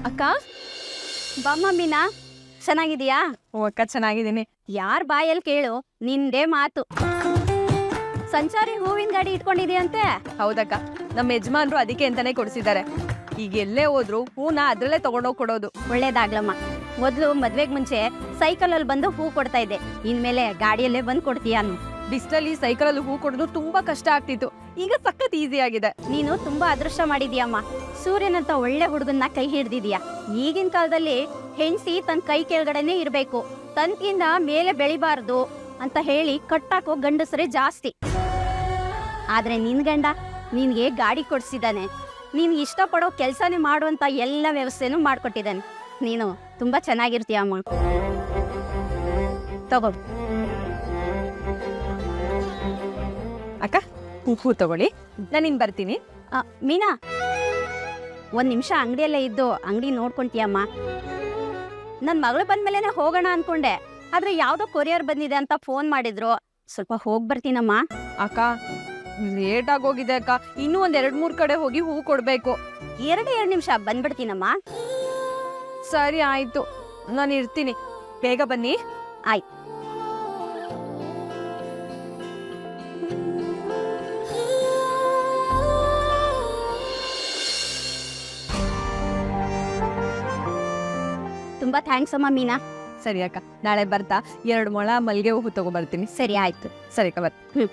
ಅಕ್ಕ ಬಾಮ್ಮ ಮೀನಾ, ಚೆನ್ನಾಗಿದೀಯಾ? ಓ ಅಕ್ಕ ಚೆನ್ನಾಗಿದ್ದೀನಿ. ಯಾರ್ ಬಾಯಲ್ಲಿ ಕೇಳು ನಿಂದೇ ಮಾತು. ಸಂಚಾರಿ ಹೂವಿನ ಗಾಡಿ ಇಟ್ಕೊಂಡಿದೀಯಂತೆ? ಹೌದಕ್ಕ, ನಮ್ಮ ಯಜಮಾನ್ರು ಅದಕ್ಕೆ ಅಂತಾನೆ ಕೊಡಿಸಿದ್ದಾರೆ. ಈಗ ಎಲ್ಲೇ ಹೋದ್ರು ಹೂನ ಅದ್ರಲ್ಲೇ ತಗೊಂಡೋಗಿ ಕೊಡೋದು. ಒಳ್ಳೇದಾಗ್ಲಮ್ಮ. ಮೊದ್ಲು ಮದ್ವೆಗ್ ಮುಂಚೆ ಸೈಕಲಲ್ಲಿ ಬಂದು ಹೂ ಕೊಡ್ತಾ ಇದ್ದೆ, ಇನ್ಮೇಲೆ ಗಾಡಿಯಲ್ಲೇ ಬಂದು ಕೊಡ್ತೀಯಾನು. ಬಿಸ್ಲಲ್ಲಿ ಸೈಕಲಲ್ಲಿ ಹೂ ಕೊಡೋದು ತುಂಬಾ ಕಷ್ಟ ಆಗ್ತಿತ್ತು, ಈಗ ಸಖತ್ ಈಸಿ ಆಗಿದೆ. ನೀನು ತುಂಬಾ ಅದೃಷ್ಟ ಮಾಡಿದೀಯಮ್ಮ. ಸೂರ್ಯನಂತ ಒಳ್ಳೆ ಹುಡುಗನ್ನ ಕೈ ಹಿಡ್ದಿದ್ಯಾ. ಈಗಿನ ಕಾಲದಲ್ಲಿ ಹೆಂಡತಿ ತನ್ನ ಕೈ ಕೆಳಗಡೆನೆ ಇರ್ಬೇಕು, ತಂತಿಯಿಂದ ಮೇಲೆ ಬೆಳಿಬಾರ್ದು ಅಂತ ಹೇಳಿ ಕಟ್ಟಾಕೋ ಗಂಡಸರೇ ಜಾಸ್ತಿ. ಆದ್ರೆ ನಿನ್ ಗಂಡ ನಿನ್ಗೆ ಗಾಡಿ ಕೊಡ್ಸಿದ್ದಾನೆ, ನೀನ್ ಇಷ್ಟಪಡೋ ಕೆಲ್ಸನೇ ಮಾಡುವಂತ ಎಲ್ಲ ವ್ಯವಸ್ಥೆನೂ ಮಾಡ್ಕೊಟ್ಟಿದ್ದಾನೆ. ನೀನು ತುಂಬಾ ಚೆನ್ನಾಗಿರ್ತೀಯ ಅಮ್ಮ. ತಗೋ ಅಕ್ಕ, ಹೂ ತಗೊಳ್ಳಿ, ನಾನಿನ್ ಬರ್ತೀನಿ. ಮೀನಾ, ಒಂದ್ ನಿಮಿಷ ಅಂಗಡಿಯಲ್ಲೇ ಇದ್ದು ಅಂಗಡಿ ನೋಡ್ಕೊಂತೀಯಮ್ಮ. ನನ್ ಮಗಳು ಬಂದ್ಮೇಲೆ ಹೋಗೋಣ ಅನ್ಕೊಂಡೆ, ಆದ್ರೆ ಯಾವ್ದೋ ಕೊರಿಯರ್ ಬಂದಿದೆ ಅಂತ ಫೋನ್ ಮಾಡಿದ್ರು. ಸ್ವಲ್ಪ ಹೋಗ್ ಬರ್ತೀನಮ್ಮ. ಅಕ್ಕ ಲೇಟ್ ಆಗೋಗಿದೆ ಅಕ್ಕ, ಇನ್ನೂ ಒಂದ್ 2-3 ಕಡೆ ಹೋಗಿ ಹೂ ಕೊಡ್ಬೇಕು. 2 ನಿಮಿಷ ಬಂದ್ಬಿಡ್ತೀನಮ್ಮ. ಸರಿ ಆಯ್ತು, ನಾನು ಇರ್ತೀನಿ, ಬೇಗ ಬನ್ನಿ. ಆಯ್ತು. ತುಂಬಾ ಥ್ಯಾಂಕ್ಸ್ ಅಮ್ಮ ಮೀನಾ. ಸರಿ ಅಕ್ಕ, ನಾಳೆ ಬರ್ತಾ 2 ಮೊಳ ಮಲ್ಲಿಗೆ ಹೂ ತಗೊಂಡ್ಬರ್ತೀನಿ. ಸರಿ ಆಯ್ತು. ಸರಿ ಅಕ್ಕ, ಬರ್ತೀನಿ.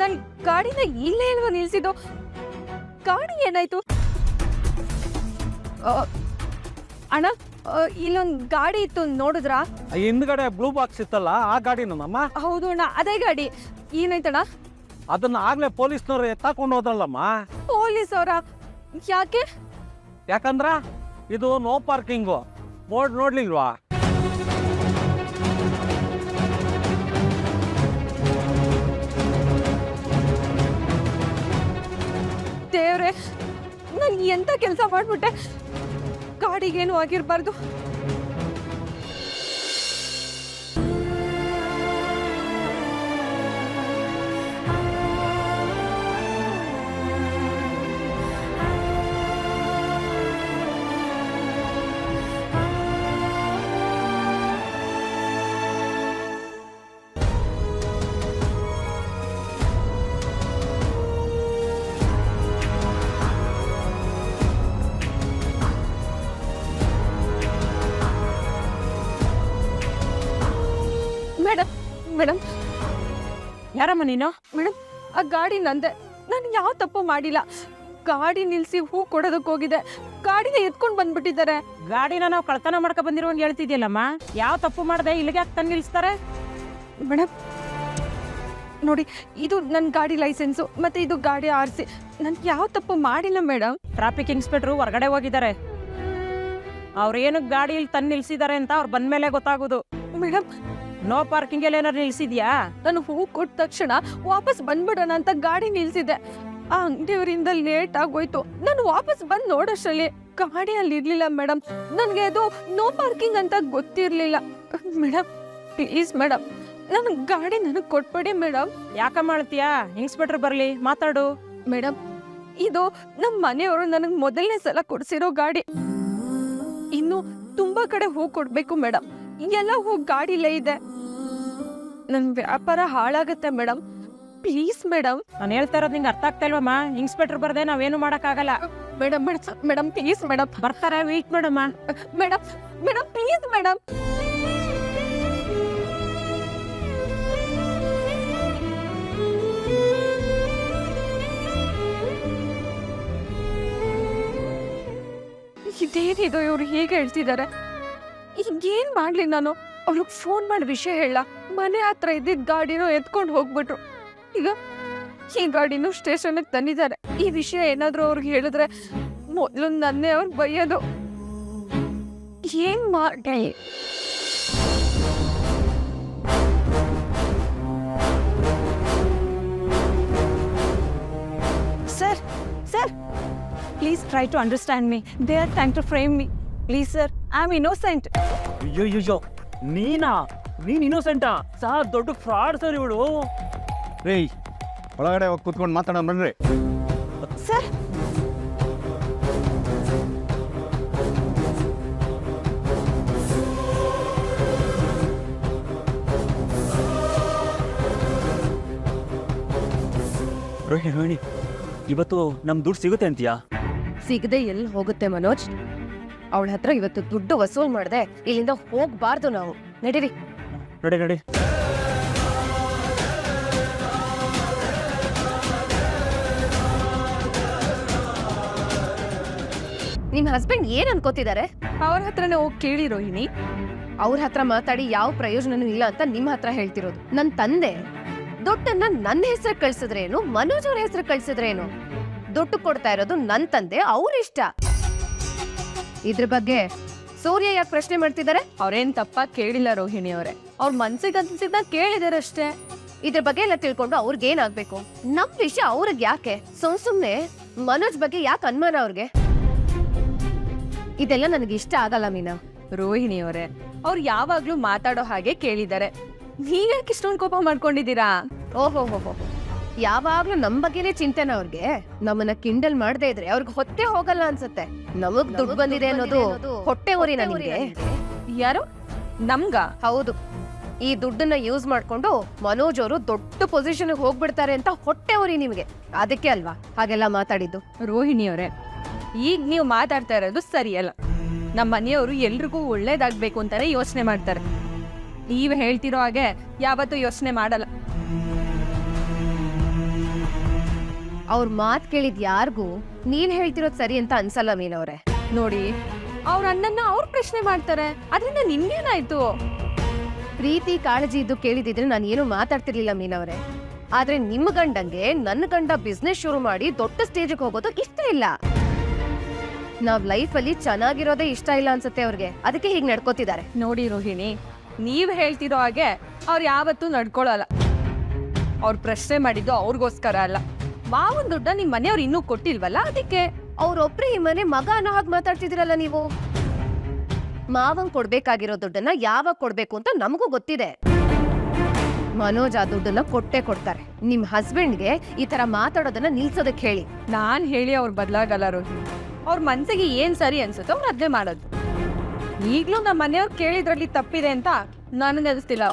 ನನ್ ಗಾಡಿನ ಇಲ್ಲೇ ಇಲ್ವಾ ನಿಲ್ಸಿದ್ದು? ಗಾಡಿ ಏನಾಯ್ತು? ಅಣ್ಣ, ಇಲ್ಲೊಂದ್ ಗಾಡಿ ಇತ್ತು, ನೋಡಿದ್ರಾ? ಹಿಂದ್ಗಡೆ ಬ್ಲೂ ಬಾಕ್ಸ್ ಇತ್ತಲ್ಲ, ಆ ಗಾಡಿನ ನಮ್ಮ? ಹೌದು ಅಣ್ಣ, ಅದೇ ಗಾಡಿ. ಏನಾಯ್ತಣ್ಣ? ಅದನ್ನ ಆಗ್ಲೇ ಪೊಲೀಸ್ನವ್ರು ಎತ್ತಾಕೊಂಡು ಹೋದ್ರಲ್ಲಮ್ಮ. ಪೊಲೀಸ್ ಅವರ? ಯಾಕೆ? ಯಾಕಂದ್ರ ಇದು ನೋ ಪಾರ್ಕಿಂಗು ಬೋರ್ಡ್ ನೋಡ್ಲಿಲ್ವಾ? ದೇವ್ರೆ, ನಾನು ಎಂತ ಕೆಲಸ ಮಾಡ್ಬಿಟ್ಟೆ? ಗಾಡಿಗೇನು ಆಗಿರ್ಬಾರ್ದು. ಮೇಡಮ್, ಮೇಡಮ್, ಯಾರಮ್ಮ ನೀನು? ಮೇಡಮ್, ಆ ಗಾಡಿ ನಂದೆ, ನಾನು ಯಾವ ತಪ್ಪು ಮಾಡಿಲ್ಲ. ಗಾಡಿ ನಿಲ್ಸಿ ಹೂ ಕೊಡೋದಕ್ಕೆ ಹೋಗಿದೆ, ಗಾಡಿನ ಎತ್ಕೊಂಡು ಬಂದ್ಬಿಟ್ಟಿದ್ದಾರೆ. ಗಾಡಿನ ನಾವು ಕಳ್ತನ ಮಾಡ್ಕೊ ಬಂದಿರೋ ಹೇಳ್ತಿದ್ಯಲ್ಲಮ್ಮ, ಯಾವ ತಪ್ಪು ಮಾಡ್ದೆ? ಇಲ್ಲಿಗೆ ಯಾಕೆ ತಂದು ನಿಲ್ಸ್ತಾರೆ? ಮೇಡಮ್ ನೋಡಿ, ಇದು ನನ್ನ ಗಾಡಿ ಲೈಸೆನ್ಸು, ಮತ್ತೆ ಇದು ಗಾಡಿ ಆರ್ಸಿ. ನಾನು ಯಾವ ತಪ್ಪು ಮಾಡಿಲ್ಲ ಮೇಡಮ್. ಟ್ರಾಫಿಕ್ ಇನ್ಸ್ಪೆಕ್ಟ್ರು ಹೊರಗಡೆ ಹೋಗಿದ್ದಾರೆ, ಅವ್ರೇನು ಗಾಡಿಯಲ್ಲಿ ತಂದು ನಿಲ್ಸಿದ್ದಾರೆ ಅಂತ ಅವ್ರು ಬಂದ್ಮೇಲೆ ಗೊತ್ತಾಗೋದು. ಮೇಡಮ್, ನೋ ಪಾರ್ಕಿಂಗ್ ಅಲ್ಲಿ ಏನಾದ್ರು ನಿಲ್ಸಿದ್ಯಾ? ನಾನು ಹೂ ಕೊಟ್ಟ ತಕ್ಷಣ ವಾಪಸ್ ಬಂದ್ಬಿಡೋಣ ಅಂತ ಗಾಡಿ ನಿಲ್ಸಿದ್ದೆ. ಆ ಅಂಗಡಿಯವರಿಂದ ಲೇಟ್ ಆಗೋಯ್ತು. ನಾನು ವಾಪಸ್ ಬಂದು ನೋಡೋಷ್ಟರಲ್ಲಿ ಗಾಡಿ ಅಲ್ಲಿ ಇರ್ಲಿಲ್ಲ ಮೇಡಮ್. ನನಗೆ ಅದು ನೋ ಪಾರ್ಕಿಂಗ್ ಅಂತ ಗೊತ್ತಿರ್ಲಿಲ್ಲ. ಮೇಡಮ್ ಪ್ಲೀಸ್ ಮೇಡಮ್, ನನ್ನ ಗಾಡಿ ನನಗೆ ಕೊಟ್ಬಿಡಿ ಮೇಡಮ್. ಯಾಕ ಮಾಡ್ತೀಯಾ? ಇನ್ಸ್ಪೆಕ್ಟರ್ ಬರ್ಲಿ, ಮಾತಾಡು. ಮೇಡಮ್, ಇದು ನಮ್ಮ ಮನೆಯವರು ನನಗೆ ಮೊದಲನೇ ಸಲ ಕೊಡ್ಸಿರೋ ಗಾಡಿ. ಇನ್ನು ತುಂಬಾ ಕಡೆ ಹೂ ಕೊಡ್ಬೇಕು ಮೇಡಮ್, ಎಲ್ಲ ಹೂ ಗಾಡಿಲೇ ಇದೆ. ನನ್ನ ವ್ಯಾಪಾರ ಹಾಳಾಗತ್ತೆ ಮೇಡಮ್, ಪ್ಲೀಸ್ ಮೇಡಮ್. ನಾನು ಹೇಳ್ತಾ ಇರೋದು ನಿಂಗೆ ಅರ್ಥ ಆಗ್ತಾ ಇಲ್ವಮ್ಮ? ಇನ್ಸ್ಪೆಕ್ಟರ್ ಬರ್ದೆ ನಾವೇನು ಮಾಡಕ್ಕಾಗಲ್ಲ. Madam madam please madam. ಬರ್ತಾರೆ, ವೇಟ್ ಮಾಡಮ್ಮ. Madam madam please madam. ಇದೇನಿದು, ಇವ್ರು ಹೀಗೆ ಹೇಳ್ತಿದ್ದಾರೆ? ಈಗೇನ್ ಮಾಡ್ಲಿ ನಾನು? ಅವ್ರಿಗೆ ಫೋನ್ ಮಾಡಿ ವಿಷಯ ಹೇಳ. ಮನೆ ಹತ್ರ ಇದ್ದಿದ್ದ ಗಾಡಿನೂ ಎತ್ಕೊಂಡು ಹೋಗ್ಬಿಟ್ರು. ಈಗ ಈ ಗಾಡಿನೂ ಸ್ಟೇಷನ್ಗೆ ತಂದಿದ್ದಾರೆ. ಈ ವಿಷಯ ಏನಾದ್ರು ಅವ್ರಿಗೆ ಹೇಳಿದ್ರೆ ಮೊದಲು ನನ್ನೇ ಅವ್ರು ಬೈಯೋದು. ಏನ್ ಮಾಡಿ? Sir, sir, please try to understand me. They are trying to frame me. Please, sir, I'm innocent. ಅಯ್ಯೋ, ನೀನಾ? ನೀನ್ ಇನ್ನೋಸೆಂಟಾ ಸರ್? ದೊಡ್ಡ ಫ್ರಾಡ್ ಸರ್ ಇವಳು. ರೀ ಒಳಗಡೆ ಹೋಗಿ ಕೂತ್ಕೊಂಡು ಮಾತಾಡೋಣ ಬನ್ರಿ. ಸರ್ ರೋಹಿಣಿ ಇವತ್ತು ನಮ್ ದುಡ್ಡು ಸಿಗುತ್ತೆ ಅಂತೀಯಾ? ಸಿಗದೆ ಎಲ್ಲಿ ಹೋಗುತ್ತೆ ಮನೋಜ್? ಅವಳ ಹತ್ರ ಇವತ್ತು ದುಡ್ಡು ವಸೂಲ್ ಮಾಡ್ದೆ ಇಲ್ಲಿಂದ ಹೋಗ್ಬಾರ್ದು ನಾವು. ನಡೀರಿ. ನಡಿ ನಡಿ. ನಿಮ್ ಹಸ್ಬೆಂಡ್ ಏನ್ ಅನ್ಕೋತಿದ್ದಾರೆ? ಅವ್ರ ಹತ್ರನೇ ಹೋಗಿ ಕೇಳಿ ರೋಹಿಣಿ. ಅವ್ರ ಹತ್ರ ಮಾತಾಡಿ ಯಾವ ಪ್ರಯೋಜನನೂ ಇಲ್ಲ ಅಂತ ನಿಮ್ ಹತ್ರ ಹೇಳ್ತಿರೋದು. ನನ್ ತಂದೆ ದುಡ್ಡನ್ನ ನನ್ನ ಹೆಸರು ಕಳ್ಸಿದ್ರೇನು, ಮನೋಜ್ ಅವ್ರ ಹೆಸರು ಕಳ್ಸಿದ್ರೇನು, ದುಡ್ಡು ಕೊಡ್ತಾ ಇರೋದು ನನ್ ತಂದೆ, ಅವ್ರ ಇಷ್ಟ. ಇದ್ರ ಬಗ್ಗೆ ಸೂರ್ಯ ಯಾಕೆ ಪ್ರಶ್ನೆ ಮಾಡ್ತಿದ್ದಾರೆ? ಅವ್ರೇನ್ ತಪ್ಪ ಕೇಳಿಲ್ಲ ರೋಹಿಣಿ ಅವರೇ, ಅವ್ರ ಮನ್ಸಿಗೆ ಅನ್ಸಿದ್ನ ಕೇಳಿದಾರಷ್ಟೇ. ಇದ್ರ ಬಗ್ಗೆ ಎಲ್ಲ ತಿಳ್ಕೊಂಡು ಅವ್ರಿಗೇನಾಗ್ಬೇಕು? ನಮ್ ವಿಷಯ ಅವ್ರಿಗೆ ಯಾಕೆ? ಸುಮ್ನೆ ಮನೋಜ್ ಬಗ್ಗೆ ಯಾಕೆ ಅನುಮಾನ ಅವ್ರಿಗೆ? ಇದೆಲ್ಲ ನನಗೆ ಇಷ್ಟ ಆಗಲ್ಲ ಮೀನಾ. ರೋಹಿಣಿ ಅವರೇ, ಅವ್ರು ಯಾವಾಗ್ಲೂ ಮಾತಾಡೋ ಹಾಗೆ ಕೇಳಿದ್ದಾರೆ. ನೀವ್ಯಾಕೆ ಇಷ್ಟೊಂದು ಕೋಪ ಮಾಡ್ಕೊಂಡಿದ್ದೀರಾ? ಓಹೋ ಹೋ, ಯಾವಾಗ್ಲೂ ನಮ್ ಬಗ್ಗೆನೇ ಚಿಂತೆನ ಅವ್ರಿಗೆ. ನಮ್ಮನ್ನ ಕಿಂಡಲ್ ಮಾಡದೇ ಇದ್ರೆ ಅವ್ರಿಗೆ ಹೊಟ್ಟೆ ಹೋಗಲ್ಲ ಅನ್ಸತ್ತೆ. ನಮಗ್ ದುಡ್ಡು ಬಂದಿದೆ ಅನ್ನೋದು ಹೊಟ್ಟೆ ಊರಿನ ನಿಮ್ಗೆ? ಯಾರು? ನಮ್ಗ? ಹೌದು. ಈ ದುಡ್ಡನ್ನ ಯೂಸ್ ಮಾಡ್ಕೊಂಡು ಮನೋಜ್ ಅವರು ದೊಡ್ಡ ಪೊಸಿಷನ್ ಹೋಗ್ಬಿಡ್ತಾರೆ ಅಂತ ಹೊಟ್ಟೆ ಊರಿ ನಿಮ್ಗೆ. ಅದಕ್ಕೆ ಅಲ್ವಾ ಹಾಗೆಲ್ಲ ಮಾತಾಡಿದ್ದು? ರೋಹಿಣಿ ಅವರೇ, ಈಗ ನೀವು ಮಾತಾಡ್ತಾ ಇರೋದು ಸರಿಯಲ್ಲ. ನಮ್ಮ ಮನೆಯವರು ಎಲ್ರಿಗೂ ಒಳ್ಳೇದಾಗ್ಬೇಕು ಅಂತಾನೆ ಯೋಚನೆ ಮಾಡ್ತಾರೆ. ನೀವ್ ಹೇಳ್ತಿರೋ ಹಾಗೆ ಯಾವತ್ತೂ ಯೋಚನೆ ಮಾಡಲ್ಲ. ಅವ್ರ ಮಾತ್ ಕೇಳಿದ್ ಯಾರಿಗೂ ನೀನ್ ಹೇಳ್ತಿರೋದ್ ಸರಿ ಅಂತ ಅನ್ಸಲ್ಲ ಮೀನವ್ರೆ. ನೋಡಿ, ಅವ್ರ ಅಣ್ಣನ್ನ ಅವ್ರು ಪ್ರಶ್ನೆ ಮಾಡ್ತಾರೆ, ಅದರಿಂದ ನಿಮ್ಗೇನಾಯ್ತು? ಪ್ರೀತಿ ಕಾಳಜಿ ಇದ್ದು ಕೇಳಿದಿದ್ರೆ ನಾನು ಏನು ಮಾತಾಡ್ತಿರ್ಲಿಲ್ಲ ಮೀನವ್ರೆ. ಆದ್ರೆ ನಿಮ್ ಗಂಡಂಗೆ ನನ್ನ ಗಂಡ ಬಿಸ್ನೆಸ್ ಶುರು ಮಾಡಿ ದೊಡ್ಡ ಸ್ಟೇಜ್ಗೆ ಹೋಗೋದು ಇಷ್ಟ ಇಲ್ಲ. ನಾವ್ ಲೈಫ್ ಅಲ್ಲಿ ಚೆನ್ನಾಗಿರೋದೇ ಇಷ್ಟ ಇಲ್ಲ ಅನ್ಸುತ್ತೆ ಅವ್ರಿಗೆ. ಅದಕ್ಕೆ ಹೀಗ್ ನಡ್ಕೋತಿದ್ದಾರೆ. ನೋಡಿ ರೋಹಿಣಿ, ನೀವ್ ಹೇಳ್ತಿರೋ ಹಾಗೆ ಅವ್ರು ಯಾವತ್ತೂ ನಡ್ಕೊಳಲ್ಲ. ಅವ್ರ ಪ್ರಶ್ನೆ ಮಾಡಿದ್ದು ಅವ್ರಿಗೋಸ್ಕರ ಅಲ್ಲ. ಮಾವನ್ ದುಡ್ಡ ನಿಮ್ ಮನೆಯವ್ರು ಇನ್ನೂ ಕೊಟ್ಟಿಲ್ವಲ್ಲ, ಅದಕ್ಕೆ. ಅವ್ರೊಬ್ರು ಈ ಮನೆ ಮಗ ಅನ್ನೋ ಹಾಗೆ ಮಾತಾಡ್ತಿದಿರಲ್ಲ ನೀವು. ಮಾವಂಗ್ ಕೊಡ್ಬೇಕಾಗಿರೋ ದುಡ್ಡನ್ನ ಯಾವಾಗ ಕೊಡ್ಬೇಕು ಅಂತ ನಮಗೂ ಗೊತ್ತಿದೆ. ಮನೋಜ್ ಆ ದುಡ್ಡನ್ನ ಕೊಟ್ಟೆ ಕೊಡ್ತಾರೆ. ನಿಮ್ ಹಸ್ಬೆಂಡ್ಗೆ ಈ ತರ ಮಾತಾಡೋದನ್ನ ನಿಲ್ಸೋದಕ್ಕೆ ಹೇಳಿ. ನಾನ್ ಹೇಳಿ ಅವ್ರು ಬದಲಾಗಲ್ಲ ರೋಹಿಣಿ. ಅವ್ರ ಮನ್ಸಿಗೆ ಏನ್ ಸರಿ ಅನ್ಸುತ್ತೋ ಅವ್ರು ಅದೇ ಮಾಡೋದು. ಈಗ್ಲೂ ನಮ್ಮ ಮನೆಯವ್ರು ಕೇಳಿದ್ರಲ್ಲಿ ತಪ್ಪಿದೆ ಅಂತ ನನಗೆ ಅನಿಸ್ತಿಲ್ಲ.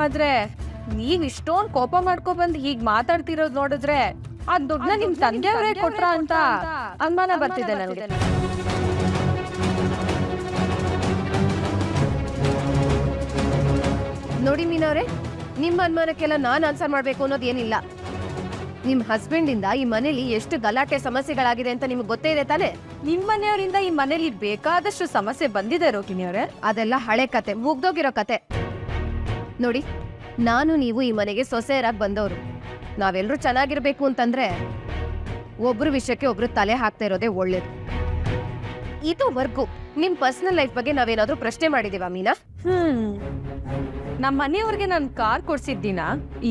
ಆದ್ರೆ ನೀವ್ ಇಷ್ಟೊಂದು ಕೋಪ ಮಾಡ್ಕೊ ಬಂದು ಹೀಗ್ ಮಾತಾಡ್ತಿರೋದ್ ನೋಡಿದ್ರೆ ಆ ದುಡ್ಡನ್ನ ನಿಮ್ ತಂದೆಯವರೇ ಕೊಟ್ರ ಅಂತ ಅನುಮಾನ ಬರ್ತಿದೆ ನನಗೆ. ನೋಡಿ ಮೀನವ್ರೆ, ನಿಮ್ಮ ಅನುಮಾನಕ್ಕೆಲ್ಲ ನಾನ್ ಆನ್ಸರ್ ಮಾಡ್ಬೇಕು ಅನ್ನೋದು ಏನಿಲ್ಲ. ನಿಮ್ ಹಸ್ಬೆಂಡ್ ಇಂದ ಈ ಮನೇಲಿ ಎಷ್ಟು ಗಲಾಟೆ ಸಮಸ್ಯೆಗಳಾಗಿದೆ ಅಂತ ನಿಮ್ಗೆ ಗೊತ್ತೇ ಇದೆ ತಾನೆ? ನಿಮ್ ಮನೆಯವರಿಂದ ಈ ಮನೇಲಿ ಬೇಕಾದಷ್ಟು ಸಮಸ್ಯೆ ಬಂದಿದೆ ರೋಹಿಣಿ ಅವರೇ. ಅದೆಲ್ಲ ಹಳೆ ಕತೆ, ಮುಗ್ದೋಗಿರೋ ಕತೆ. ನೋಡಿ, ನಾನು ನೀವು ಈ ಮನೆಗೆ ಸೊಸೆಯರಾಗಿ ಬಂದವರು. ನಾವೆಲ್ಲರೂ ಚೆನ್ನಾಗಿರ್ಬೇಕು ಅಂತಂದ್ರೆ ಒಬ್ರು ವಿಷಯಕ್ಕೆ ಒಬ್ರು ತಲೆ ಹಾಕ್ತಾ ಇರೋದೇ ಒಳ್ಳೇದು. ಇದುವರೆಗೂ ನಿಮ್ ಪರ್ಸನಲ್ ಲೈಫ್ ಬಗ್ಗೆ ನಾವೇನಾದ್ರೂ ಪ್ರಶ್ನೆ ಮಾಡಿದೀವಾ ಮೀನಾ? ನಮ್ಮ ಮನೆಯವ್ರಿಗೆ ನಾನು ಕಾರ್ ಕೊಡ್ಸಿದ್ದಿನ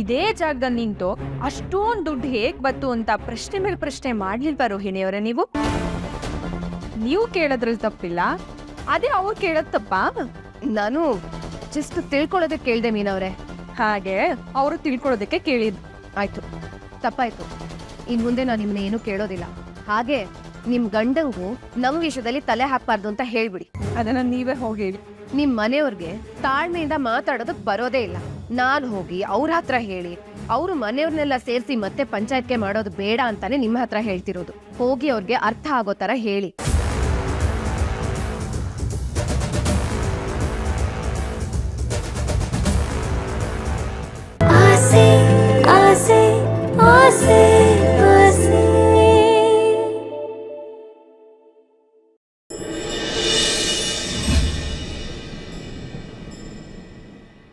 ಇದೇ ಜಾಗದಲ್ಲಿ ನಿಂತು ಅಷ್ಟೊಂದು ದುಡ್ಡು ಹೇಗ್ ಬಂತು ಅಂತ ಪ್ರಶ್ನೆ ಮೇಲೆ ಪ್ರಶ್ನೆ ಮಾಡ್ಲಿಲ್ವಾ ರೋಹಿಣಿ ಅವರೇ? ನೀವು ಕೇಳೋದ್ರಲ್ಲಿ ತಪ್ಪಿಲ್ಲ, ಅದೇ ಅವ್ರು ಕೇಳೋದ್ ತಪ್ಪಾ? ನಾನು ಜಸ್ಟ್ ತಿಳ್ಕೊಳ್ಳೋದಕ್ಕೆ ಕೇಳ್ದೆ ಮೀನವ್ರೆ. ಹಾಗೆ ಅವರು ತಿಳ್ಕೊಳ್ಳೋದಕ್ಕೆ ಕೇಳಿದ್. ಆಯ್ತು, ತಪ್ಪಾಯ್ತು. ಇನ್ ಮುಂದೆ ನಾನು ನಿಮ್ನ ಏನು ಕೇಳೋದಿಲ್ಲ. ಹಾಗೆ ನಿಮ್ ಗಂಡಂಗೂ ನಮ್ ವಿಷಯದಲ್ಲಿ ತಲೆ ಹಾಕ್ಬಾರ್ದು ಅಂತ ಹೇಳ್ಬಿಡಿ. ಅದನ್ನ ನೀವೇ ಹೋಗಿ ನಿಮ್ ಮನೆಯವ್ರಿಗೆ ತಾಳ್ಮೆಯಿಂದ ಮಾತಾಡೋದಕ್ ಬರೋದೇ ಇಲ್ಲ. ನಾನ್ ಹೋಗಿ ಅವ್ರ ಹತ್ರ ಹೇಳಿ ಅವ್ರು ಮನೆಯವ್ರನ್ನೆಲ್ಲ ಸೇರಿಸಿ ಮತ್ತೆ ಪಂಚಾಯತ್ಗೆ ಮಾಡೋದು ಬೇಡ ಅಂತಾನೆ ನಿಮ್ಮ ಹತ್ರ ಹೇಳ್ತಿರೋದು. ಹೋಗಿ ಅವ್ರಿಗೆ ಅರ್ಥ ಆಗೋ ತರ ಹೇಳಿ.